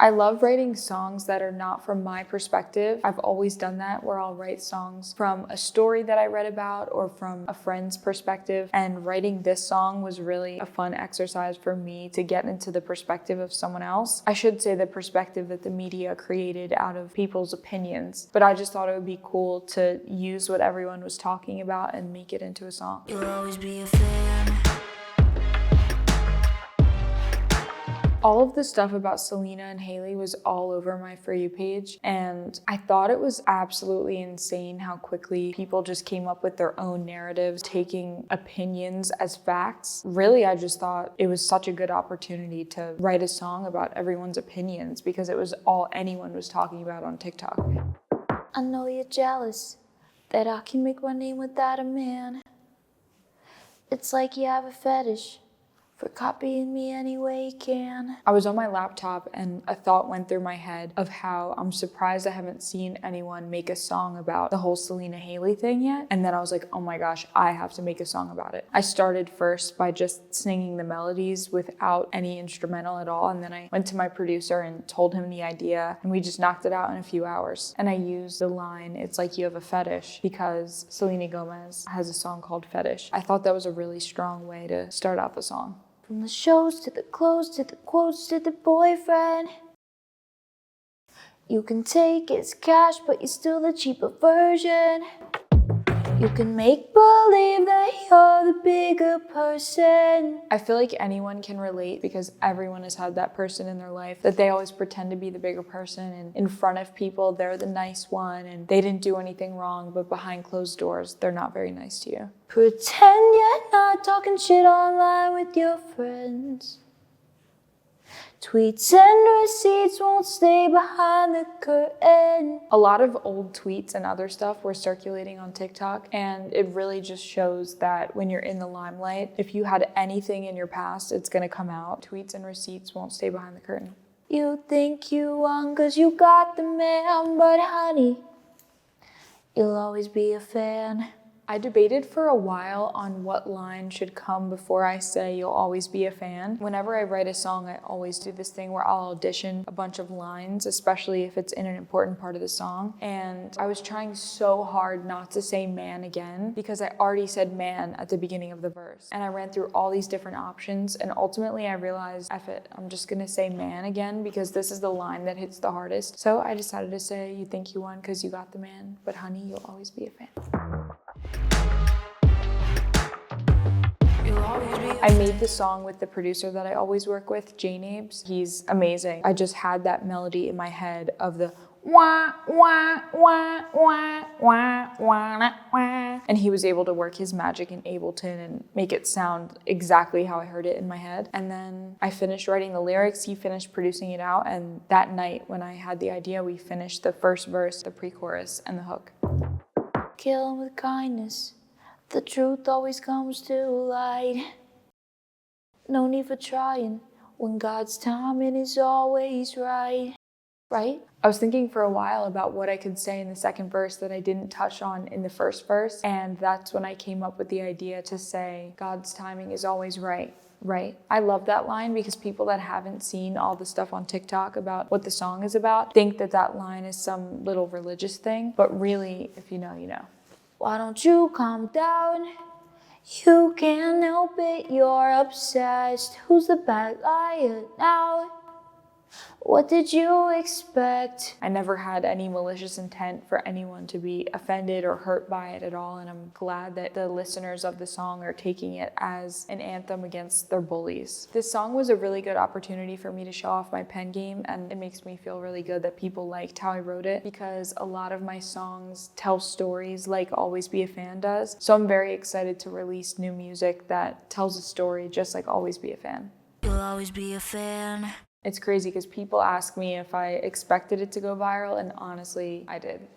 I love writing songs that are not from my perspective. I've always done that, where I'll write songs from a story that I read about or from a friend's perspective. And writing this song was really a fun exercise for me to get into the perspective of someone else. I should say the perspective that the media created out of people's opinions. But I just thought it would be cool to use what everyone was talking about and make it into a song. You'll always be a fan. All of the stuff about Selena and Hailey was all over my For You page, and I thought it was absolutely insane how quickly people just came up with their own narratives, taking opinions as facts. Really, I just thought it was such a good opportunity to write a song about everyone's opinions because it was all anyone was talking about on TikTok. I know you're jealous that I can make my name without a man. It's like you have a fetish for copying me any way you can. I was on my laptop and a thought went through my head of how I'm surprised I haven't seen anyone make a song about the whole Selena Hailey thing yet. And then I was like, oh my gosh, I have to make a song about it. I started first by just singing the melodies without any instrumental at all. And then I went to my producer and told him the idea, and we just knocked it out in a few hours. And I used the line, "It's like you have a fetish," because Selena Gomez has a song called Fetish. I thought that was a really strong way to start out the song. From the shows to the clothes to the quotes to the boyfriend. You can take his cash, but you're still the cheaper version. You can make believe that you're the bigger person. I feel like anyone can relate because everyone has had that person in their life that they always pretend to be the bigger person, and in front of people they're the nice one and they didn't do anything wrong, but behind closed doors they're not very nice to you. Pretend you're not talking shit online with your friends. Tweets and receipts won't stay behind the curtain. A lot of old tweets and other stuff were circulating on TikTok, and it really just shows that when you're in the limelight, if you had anything in your past, it's gonna come out. Tweets and receipts won't stay behind the curtain. You think you won 'cause you got the man, but honey, you'll always be a fan. I debated for a while on what line should come before I say "you'll always be a fan." Whenever I write a song, I always do this thing where I'll audition a bunch of lines, especially if it's in an important part of the song. And I was trying so hard not to say "man" again because I already said "man" at the beginning of the verse. And I ran through all these different options, and ultimately I realized, F it, I'm just gonna say "man" again because this is the line that hits the hardest. So I decided to say "you think you won 'cause you got the man, but honey, you'll always be a fan." I made the song with the producer that I always work with, Jay Nabes. He's amazing. I just had that melody in my head of the wah, wah, wah, wah, wah, wah, wah. And he was able to work his magic in Ableton and make it sound exactly how I heard it in my head. And then I finished writing the lyrics, he finished producing it out, and that night when I had the idea, we finished the first verse, the pre-chorus, and the hook. Kill him with kindness. The truth always comes to light. No need for trying when God's timing is always right. Right? I was thinking for a while about what I could say in the second verse that I didn't touch on in the first verse, and that's when I came up with the idea to say God's timing is always right. Right? I love that line because people that haven't seen all the stuff on TikTok about what the song is about think that that line is some little religious thing, but really, if you know, you know. Why don't you calm down? You can't help it, you're obsessed. Who's the bad liar now? What did you expect? I never had any malicious intent for anyone to be offended or hurt by it at all, and I'm glad that the listeners of the song are taking it as an anthem against their bullies. This song was a really good opportunity for me to show off my pen game, and it makes me feel really good that people liked how I wrote it because a lot of my songs tell stories like Always Be a Fan does. So I'm very excited to release new music that tells a story just like Always Be a Fan. You'll always be a fan. It's crazy because people ask me if I expected it to go viral, and honestly, I did.